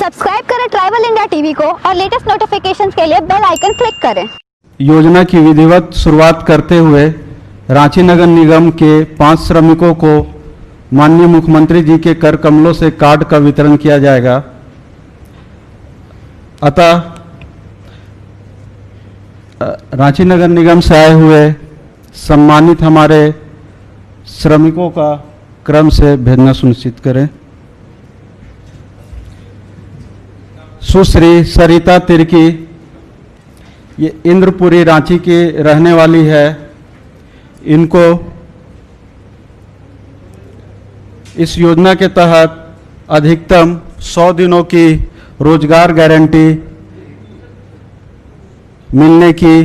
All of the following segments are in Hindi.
सब्सक्राइब करें ट्राइबल इंडिया टीवी को और लेटेस्ट नोटिफिकेशंस के लिए बेल आइकन क्लिक करें। योजना की विधिवत शुरुआत करते हुए रांची नगर निगम के 5 श्रमिकों को माननीय मुख्यमंत्री जी के कर कमलों से कार्ड का वितरण किया जाएगा। अतः रांची नगर निगम से आए हुए सम्मानित हमारे श्रमिकों का क्रम से भेजना सुनिश्चित करें। सुश्री सरिता तिर्की, ये इंद्रपुरी रांची की रहने वाली है। इनको इस योजना के तहत अधिकतम 100 दिनों की रोजगार गारंटी मिलने की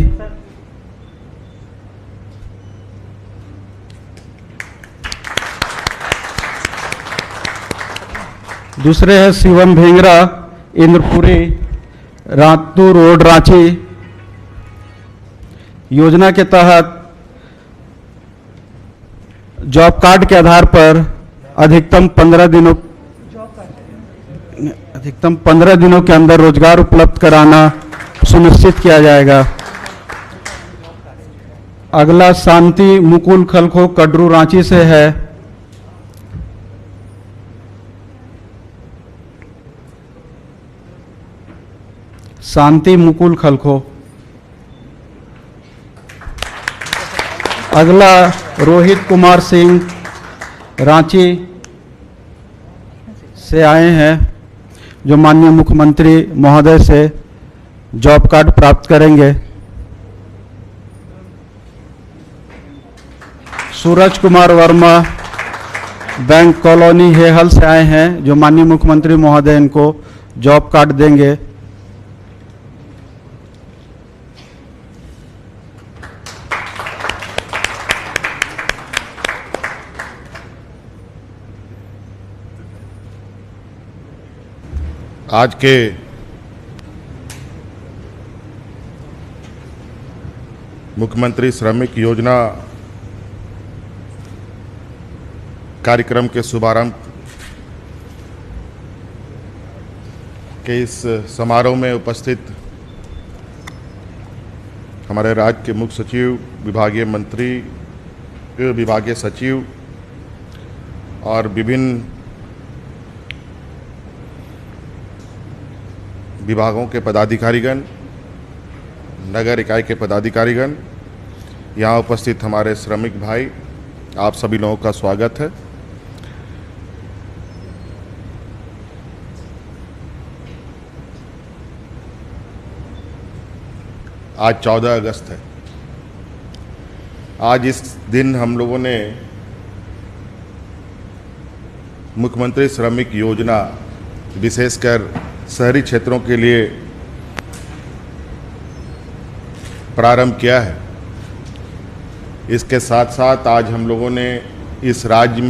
दूसरे है शिवम भेंगरा, इंद्रपुरी रातू रोड रांची। योजना के तहत जॉब कार्ड के आधार पर अधिकतम 15 दिनों के अंदर रोजगार उपलब्ध कराना सुनिश्चित किया जाएगा। अगला शांति मुकुल खलखो कड्रू रांची से है। शांति मुकुल खलखो। अगला रोहित कुमार सिंह रांची से आए हैं, जो माननीय मुख्यमंत्री महोदय से जॉब कार्ड प्राप्त करेंगे। सूरज कुमार वर्मा बैंक कॉलोनी हेहल से आए हैं, जो माननीय मुख्यमंत्री महोदय इनको जॉब कार्ड देंगे। आज के मुख्यमंत्री श्रमिक योजना कार्यक्रम के शुभारंभ के इस समारोह में उपस्थित हमारे राज्य के मुख्य सचिव, विभागीय मंत्री, विभागीय सचिव और विभिन्न विभागों के पदाधिकारीगण, नगर इकाई के पदाधिकारीगण, यहाँ उपस्थित हमारे श्रमिक भाई, आप सभी लोगों का स्वागत है। आज 14 अगस्त है। आज इस दिन हम लोगों ने मुख्यमंत्री श्रमिक योजना विशेषकर शहरी क्षेत्रों के लिए प्रारंभ किया है। इसके साथ साथ आज हम लोगों ने इस राज्य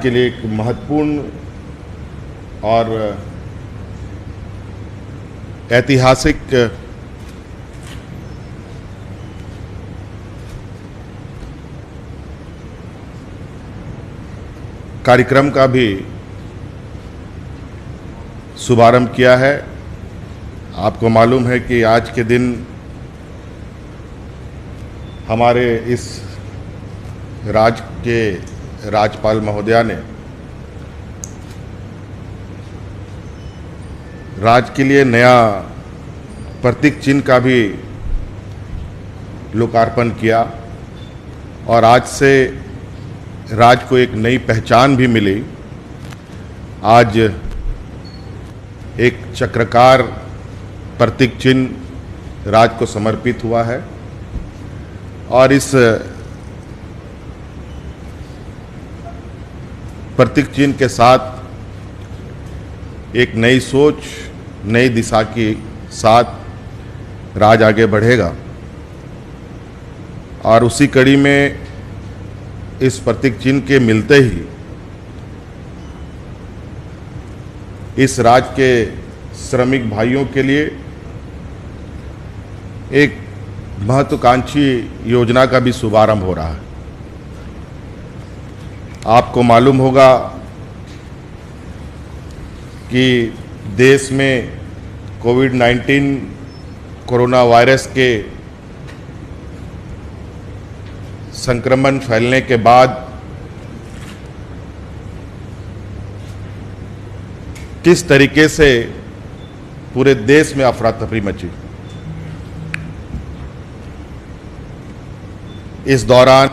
के लिए एक महत्वपूर्ण और ऐतिहासिक कार्यक्रम का भी शुभारंभ किया है। आपको मालूम है कि आज के दिन हमारे इस राज्य के राज्यपाल महोदया ने राज्य के लिए नया प्रतीक चिन्ह का भी लोकार्पण किया और आज से राज्य को एक नई पहचान भी मिली। आज एक चक्रकार प्रतीक चिन्ह राज्य को समर्पित हुआ है और इस प्रतीक चिन्ह के साथ एक नई सोच, नई दिशा के साथ राज्य आगे बढ़ेगा। और उसी कड़ी में इस प्रतीक चिन्ह के मिलते ही इस राज्य के श्रमिक भाइयों के लिए एक महत्वाकांक्षी योजना का भी शुभारंभ हो रहा है। आपको मालूम होगा कि देश में कोविड-19 कोरोना वायरस के संक्रमण फैलने के बाद किस तरीके से पूरे देश में अफरा तफरी मची। इस दौरान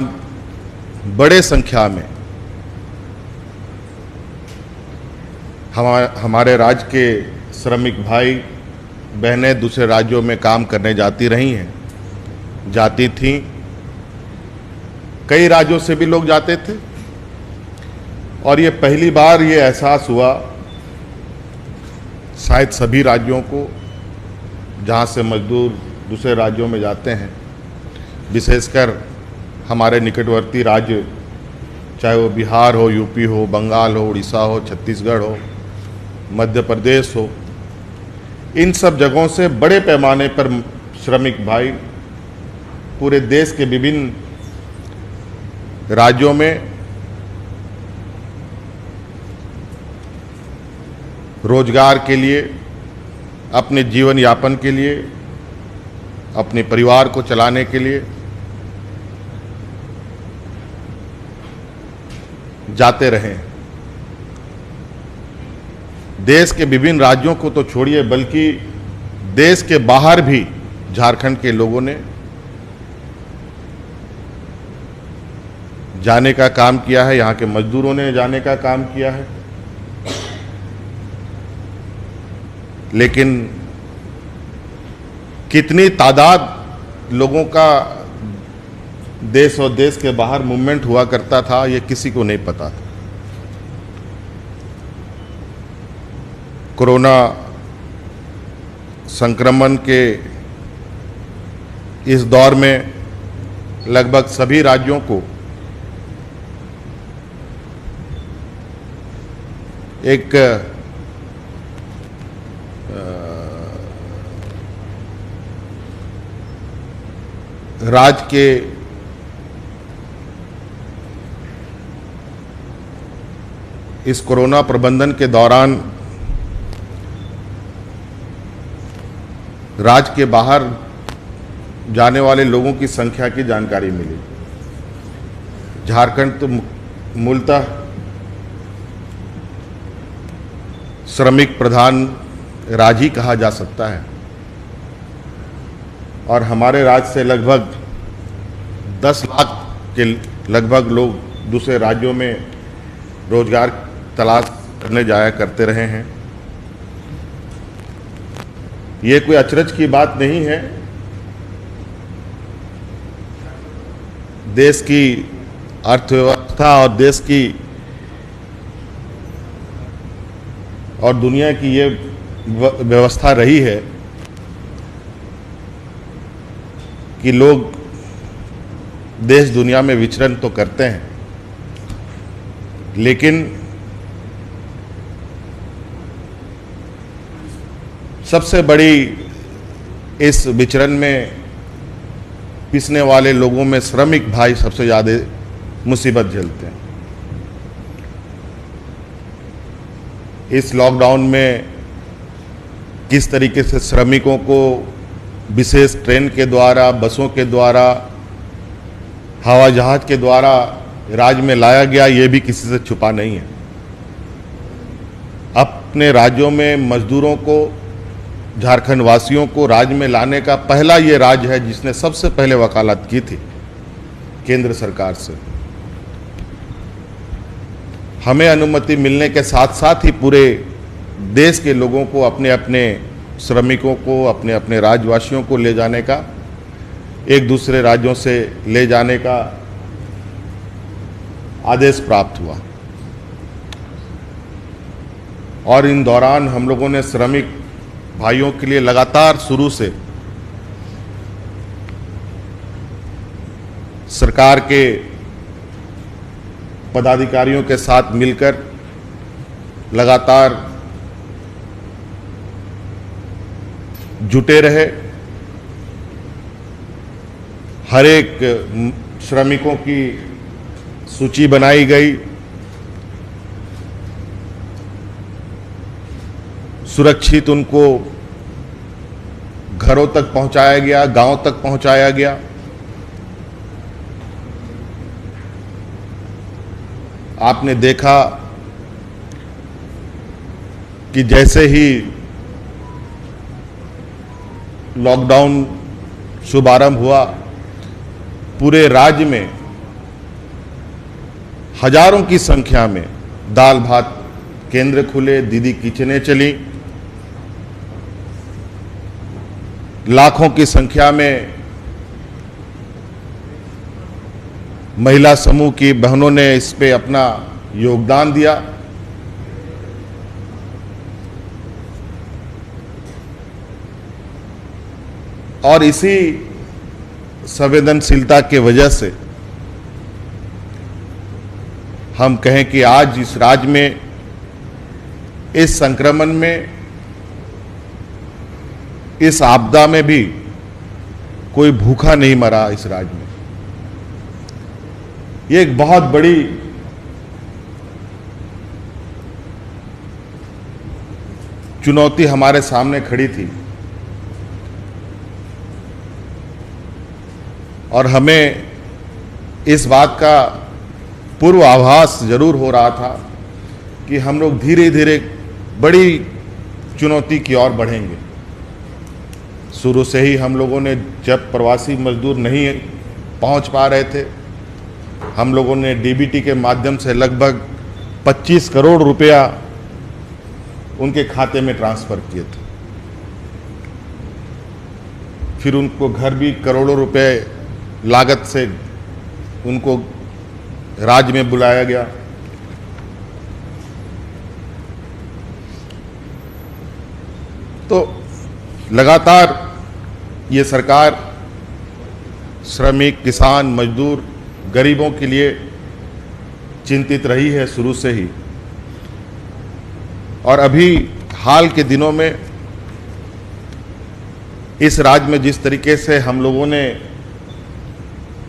बड़े संख्या में हमारे राज्य के श्रमिक भाई बहनें दूसरे राज्यों में काम करने जाती रही हैं, जाती थीं। कई राज्यों से भी लोग जाते थे और ये पहली बार ये एहसास हुआ शायद सभी राज्यों को जहाँ से मजदूर दूसरे राज्यों में जाते हैं, विशेषकर हमारे निकटवर्ती राज्य, चाहे वो बिहार हो, यूपी हो, बंगाल हो, उड़ीसा हो, छत्तीसगढ़ हो, मध्य प्रदेश हो, इन सब जगहों से बड़े पैमाने पर श्रमिक भाई पूरे देश के विभिन्न राज्यों में रोजगार के लिए, अपने जीवन यापन के लिए, अपने परिवार को चलाने के लिए जाते रहे। देश के विभिन्न राज्यों को तो छोड़िए, बल्कि देश के बाहर भी झारखंड के लोगों ने जाने का काम किया है, यहाँ के मजदूरों ने जाने का काम किया है। लेकिन कितनी तादाद लोगों का देश और देश के बाहर मूवमेंट हुआ करता था, ये किसी को नहीं पता था। कोरोना संक्रमण के इस दौर में लगभग सभी राज्यों को एक राज्य के इस कोरोना प्रबंधन के दौरान राज्य के बाहर जाने वाले लोगों की संख्या की जानकारी मिली। झारखंड तो मूलतः श्रमिक प्रधान राज्य ही कहा जा सकता है और हमारे राज्य से लगभग 10 लाख के लगभग लोग दूसरे राज्यों में रोजगार तलाश करने जाया करते रहे हैं। ये कोई अचरज की बात नहीं है। देश की अर्थव्यवस्था और देश की और दुनिया की ये व्यवस्था रही है कि लोग देश दुनिया में विचरण तो करते हैं, लेकिन सबसे बड़ी इस विचरण में पिसने वाले लोगों में श्रमिक भाई सबसे ज़्यादा मुसीबत झेलते हैं। इस लॉकडाउन में किस तरीके से श्रमिकों को विशेष ट्रेन के द्वारा, बसों के द्वारा, हवाई जहाज के द्वारा राज्य में लाया गया, ये भी किसी से छुपा नहीं है। अपने राज्यों में मजदूरों को, झारखंड वासियों को राज्य में लाने का पहला ये राज्य है जिसने सबसे पहले वकालत की थी केंद्र सरकार से। हमें अनुमति मिलने के साथ साथ ही पूरे देश के लोगों को, अपने अपने श्रमिकों को, अपने अपने राज्यवासियों को ले जाने का, एक दूसरे राज्यों से ले जाने का आदेश प्राप्त हुआ। और इन दौरान हम लोगों ने श्रमिक भाइयों के लिए लगातार शुरू से सरकार के पदाधिकारियों के साथ मिलकर लगातार जुटे रहे। हर एक श्रमिकों की सूची बनाई गई, सुरक्षित उनको घरों तक पहुंचाया गया, गांव तक पहुंचाया गया। आपने देखा कि जैसे ही लॉकडाउन शुभारंभ हुआ, पूरे राज्य में हजारों की संख्या में दाल भात केंद्र खुले, दीदी किचनें चली, लाखों की संख्या में महिला समूह की बहनों ने इस पे अपना योगदान दिया। और इसी संवेदनशीलता के वजह से हम कहें कि आज इस राज्य में इस संक्रमण में, इस आपदा में भी कोई भूखा नहीं मरा इस राज्य में। ये एक बहुत बड़ी चुनौती हमारे सामने खड़ी थी और हमें इस बात का पूर्वाभास जरूर हो रहा था कि हम लोग धीरे धीरे बड़ी चुनौती की ओर बढ़ेंगे। शुरू से ही हम लोगों ने, जब प्रवासी मजदूर नहीं पहुंच पा रहे थे, हम लोगों ने डीबीटी के माध्यम से लगभग 25 करोड़ रुपया उनके खाते में ट्रांसफर किए थे। फिर उनको घर भी करोड़ों रुपए लागत से उनको राज्य में बुलाया गया। तो लगातार ये सरकार श्रमिक, किसान, मजदूर, गरीबों के लिए चिंतित रही है शुरू से ही। और अभी हाल के दिनों में इस राज्य में जिस तरीके से हम लोगों ने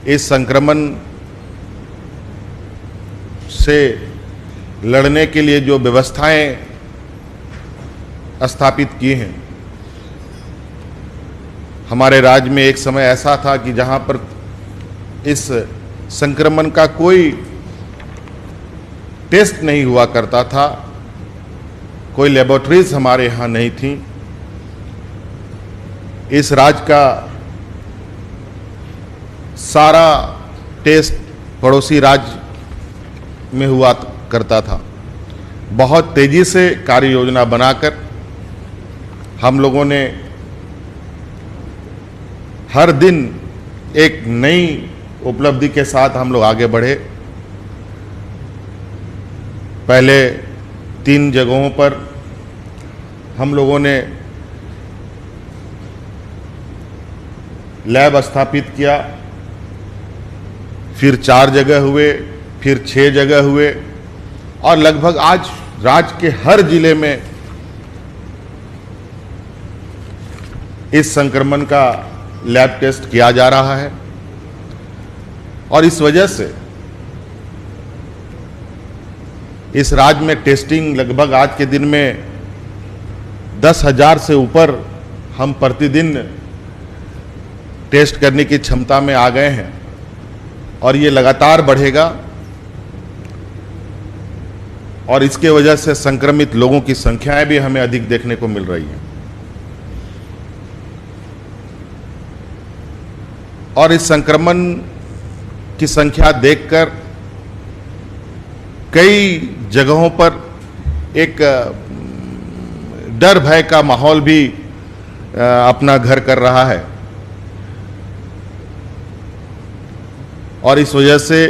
इस संक्रमण से लड़ने के लिए जो व्यवस्थाएं स्थापित की हैं, हमारे राज्य में एक समय ऐसा था कि जहां पर इस संक्रमण का कोई टेस्ट नहीं हुआ करता था, कोई लेबोरेटरीज हमारे यहाँ नहीं थी। इस राज्य का सारा टेस्ट पड़ोसी राज्य में हुआ करता था। बहुत तेजी से कार्य योजना बनाकर हम लोगों ने हर दिन एक नई उपलब्धि के साथ हम लोग आगे बढ़े। पहले 3 जगहों पर हम लोगों ने लैब स्थापित किया, फिर 4 जगह हुए, फिर 6 जगह हुए और लगभग आज राज्य के हर जिले में इस संक्रमण का लैब टेस्ट किया जा रहा है। और इस वजह से इस राज्य में टेस्टिंग लगभग आज के दिन में 10,000 से ऊपर हम प्रतिदिन टेस्ट करने की क्षमता में आ गए हैं और ये लगातार बढ़ेगा। और इसके वजह से संक्रमित लोगों की संख्याएं भी हमें अधिक देखने को मिल रही हैं। और इस संक्रमण की संख्या देखकर कई जगहों पर एक डर भय का माहौल भी अपना घर कर रहा है। और इस वजह से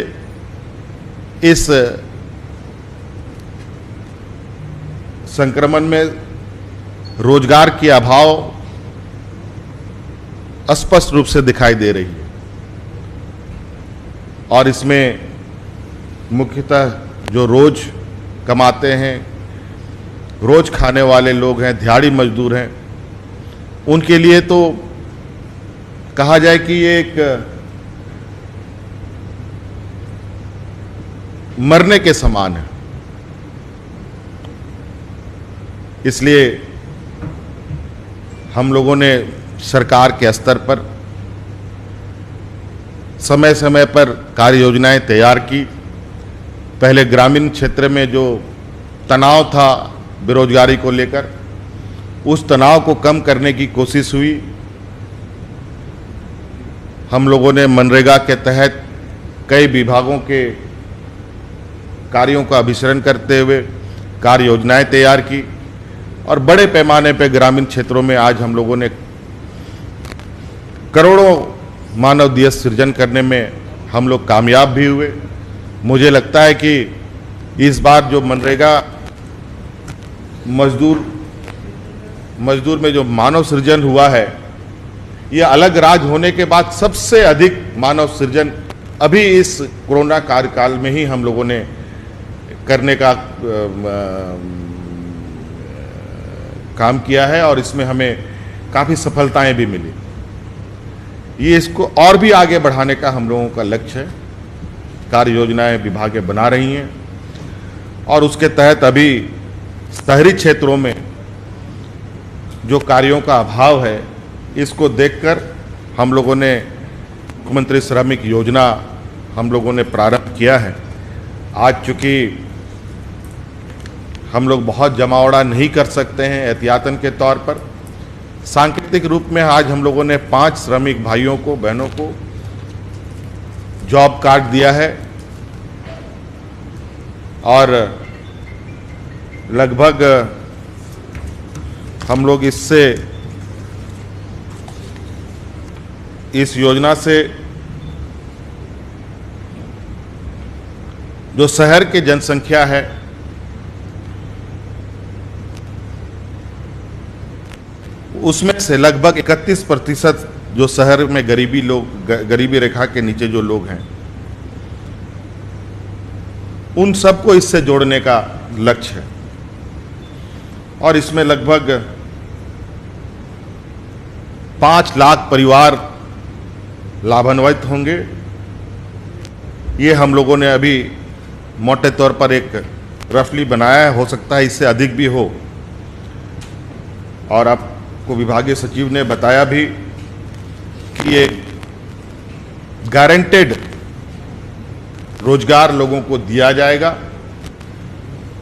इस संक्रमण में रोजगार की अभाव स्पष्ट रूप से दिखाई दे रही है। और इसमें मुख्यतः जो रोज कमाते हैं, रोज खाने वाले लोग हैं, दिहाड़ी मजदूर हैं, उनके लिए तो कहा जाए कि ये एक मरने के समान है। इसलिए हम लोगों ने सरकार के स्तर पर समय समय पर कार्य योजनाएं तैयार की। पहले ग्रामीण क्षेत्र में जो तनाव था बेरोजगारी को लेकर, उस तनाव को कम करने की कोशिश हुई। हम लोगों ने मनरेगा के तहत कई विभागों के कार्यों का अभिसरण करते हुए कार्य योजनाएं तैयार की और बड़े पैमाने पर ग्रामीण क्षेत्रों में आज हम लोगों ने करोड़ों मानव दिवस सृजन करने में हम लोग कामयाब भी हुए। मुझे लगता है कि इस बार जो मनरेगा मजदूर में जो मानव सृजन हुआ है, ये अलग राज्य होने के बाद सबसे अधिक मानव सृजन अभी इस कोरोना कार्यकाल में ही हम लोगों ने करने का काम किया है और इसमें हमें काफ़ी सफलताएं भी मिली। ये इसको और भी आगे बढ़ाने का हम लोगों का लक्ष्य है। कार्य योजनाएं विभागें बना रही हैं और उसके तहत अभी शहरी क्षेत्रों में जो कार्यों का अभाव है, इसको देखकर हम लोगों ने मुख्यमंत्री श्रमिक योजना हम लोगों ने प्रारंभ किया है। आज चूँकि हम लोग बहुत जमावड़ा नहीं कर सकते हैं, एहतियातन के तौर पर सांकेतिक रूप में आज हम लोगों ने 5 श्रमिक भाइयों को बहनों को जॉब कार्ड दिया है और लगभग हम लोग इस योजना से जो शहर की जनसंख्या है उसमें से लगभग 31% जो शहर में गरीबी रेखा के नीचे जो लोग हैं, उन सबको इससे जोड़ने का लक्ष्य है और इसमें लगभग 5 लाख परिवार लाभान्वित होंगे। ये हम लोगों ने अभी मोटे तौर पर एक रफली बनाया है, हो सकता है इससे अधिक भी हो। और आपको विभागीय सचिव ने बताया भी कि ये गारंटेड रोजगार लोगों को दिया जाएगा।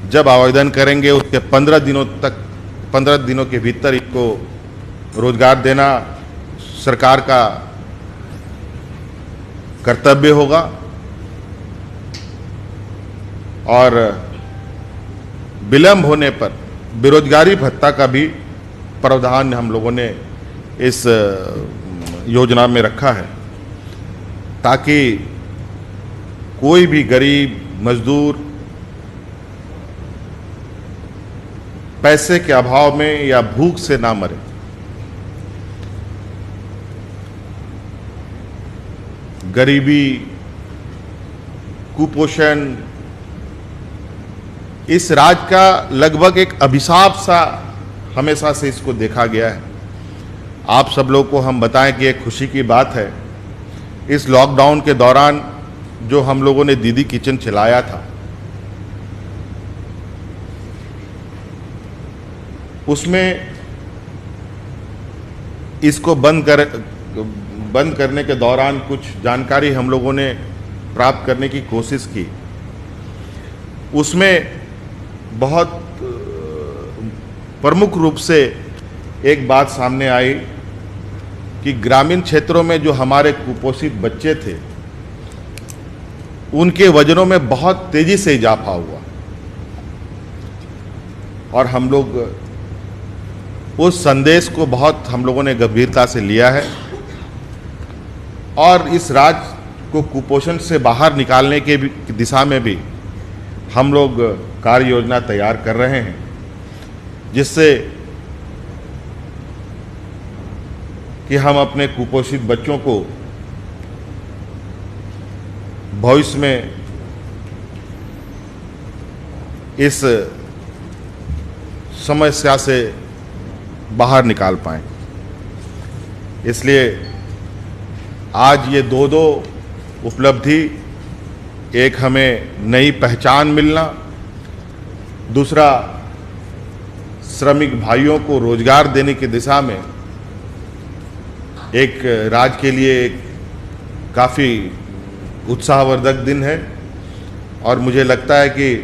जब आवेदन करेंगे उसके 15 दिनों के भीतर इनको रोजगार देना सरकार का कर्तव्य होगा और विलंब होने पर बेरोजगारी भत्ता का भी प्रावधान हम लोगों ने इस योजना में रखा है, ताकि कोई भी गरीब मजदूर पैसे के अभाव में या भूख से ना मरे। गरीबी, कुपोषण इस राज्य का लगभग एक अभिशाप सा हमेशा से इसको देखा गया है। आप सब लोग को हम बताएं कि एक खुशी की बात है, इस लॉकडाउन के दौरान जो हम लोगों ने दीदी किचन चलाया था, उसमें इसको बंद करने के दौरान कुछ जानकारी हम लोगों ने प्राप्त करने की कोशिश की। उसमें बहुत प्रमुख रूप से एक बात सामने आई कि ग्रामीण क्षेत्रों में जो हमारे कुपोषित बच्चे थे, उनके वजनों में बहुत तेजी से इजाफा हुआ और हम लोग उस संदेश को बहुत हम लोगों ने गंभीरता से लिया है और इस राज्य को कुपोषण से बाहर निकालने के दिशा में भी हम लोग कार्य योजना तैयार कर रहे हैं, जिससे कि हम अपने कुपोषित बच्चों को भविष्य में इस समस्या से बाहर निकाल पाएं। इसलिए आज ये दो उपलब्धि, एक हमें नई पहचान मिलना, दूसरा श्रमिक भाइयों को रोजगार देने की दिशा में एक राज्य के लिए काफ़ी उत्साहवर्धक दिन है और मुझे लगता है कि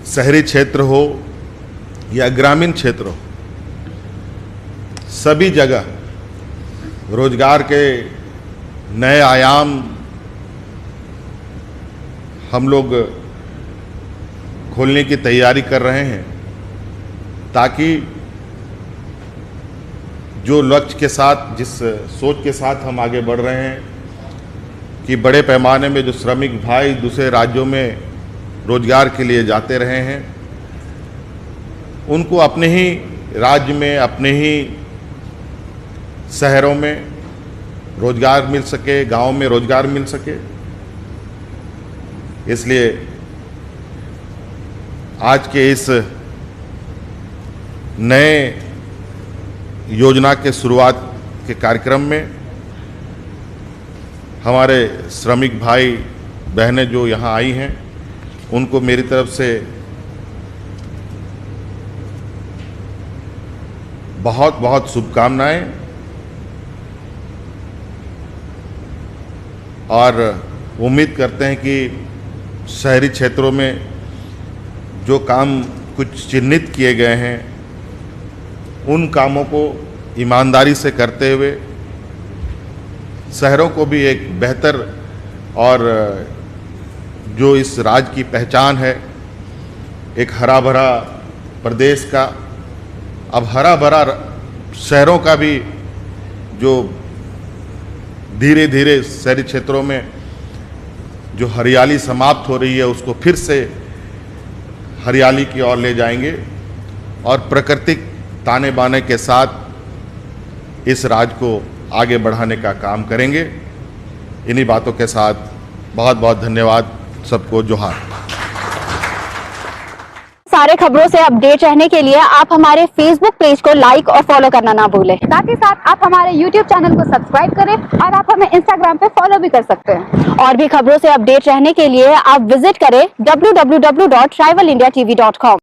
शहरी क्षेत्र हो या ग्रामीण क्षेत्र हो, सभी जगह रोजगार के नए आयाम हम लोग खोलने की तैयारी कर रहे हैं, ताकि जो लक्ष्य के साथ, जिस सोच के साथ हम आगे बढ़ रहे हैं कि बड़े पैमाने में जो श्रमिक भाई दूसरे राज्यों में रोजगार के लिए जाते रहे हैं, उनको अपने ही राज्य में, अपने ही शहरों में रोजगार मिल सके, गांव में रोजगार मिल सके। इसलिए आज के इस नए योजना के शुरुआत के कार्यक्रम में हमारे श्रमिक भाई बहनें जो यहाँ आई हैं, उनको मेरी तरफ से बहुत बहुत शुभकामनाएं और उम्मीद करते हैं कि शहरी क्षेत्रों में जो काम कुछ चिन्हित किए गए हैं, उन कामों को ईमानदारी से करते हुए शहरों को भी एक बेहतर और जो इस राज्य की पहचान है, एक हरा भरा प्रदेश का, अब हरा भरा शहरों का भी जो धीरे धीरे शहरी क्षेत्रों में जो हरियाली समाप्त हो रही है, उसको फिर से हरियाली की ओर ले जाएंगे और प्राकृतिक ताने बाने के साथ इस राज्य को आगे बढ़ाने का काम करेंगे। इन्हीं बातों के साथ बहुत बहुत धन्यवाद, सबको जोहार। सारे खबरों से अपडेट रहने के लिए आप हमारे फेसबुक पेज को लाइक और फॉलो करना ना भूलें। साथ ही साथ आप हमारे यूट्यूब चैनल को सब्सक्राइब करें और आप हमें इंस्टाग्राम पे फॉलो भी कर सकते हैं। और भी खबरों से अपडेट रहने के लिए आप विजिट करें www.rivalindiatv.com।